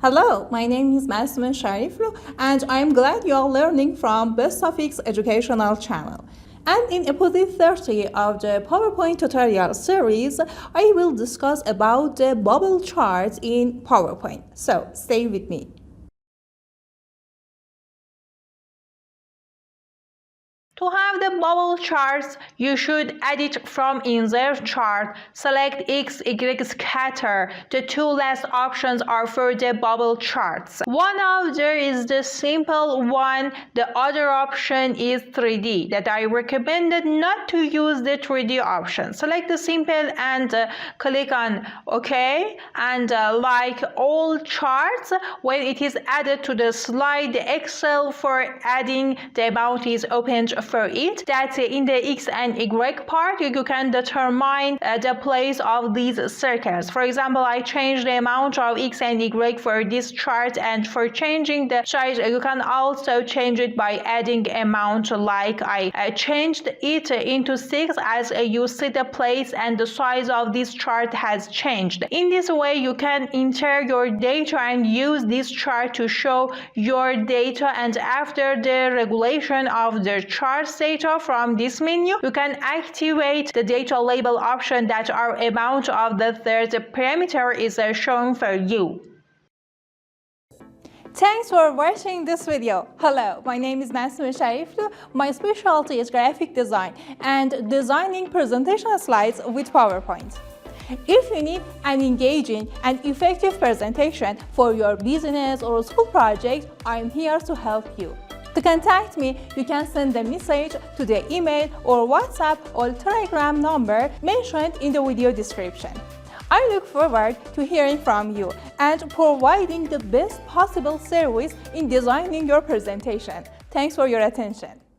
Hello, my name is Masum Shariflu and I'm glad you are learning from Best Suffix Educational Channel. And in episode 30 of the PowerPoint tutorial series, I will discuss about the bubble charts in PowerPoint. So stay with me. To have the bubble charts, you should edit from Insert Chart, select X, Y, Scatter. The two last options are for the bubble charts. One of them is the simple one, the other option is 3D, that I recommended not to use the 3D option. Select the simple and click on OK, and like all charts, when it is added to the slide, the Excel for adding the amount is opened for it, that in the X and Y part you can determine the place of these circles. For example, I changed the amount of X and Y for this chart, and for changing the size you can also change it by adding amount, like I changed it into 6 as you see the place and the size of this chart has changed. In this way you can enter your data and use this chart to show your data, and after the regulation of the chart data from this menu, you can activate the data label option that our amount of the third parameter is shown for you. Thanks for watching this video. Hello, my name is Masum Shariflu. My specialty is graphic design and designing presentation slides with PowerPoint. If you need an engaging and effective presentation for your business or school project, I'm here to help you. To contact me, you can send a message to the email or WhatsApp or Telegram number mentioned in the video description. I look forward to hearing from you and providing the best possible service in designing your presentation. Thanks for your attention.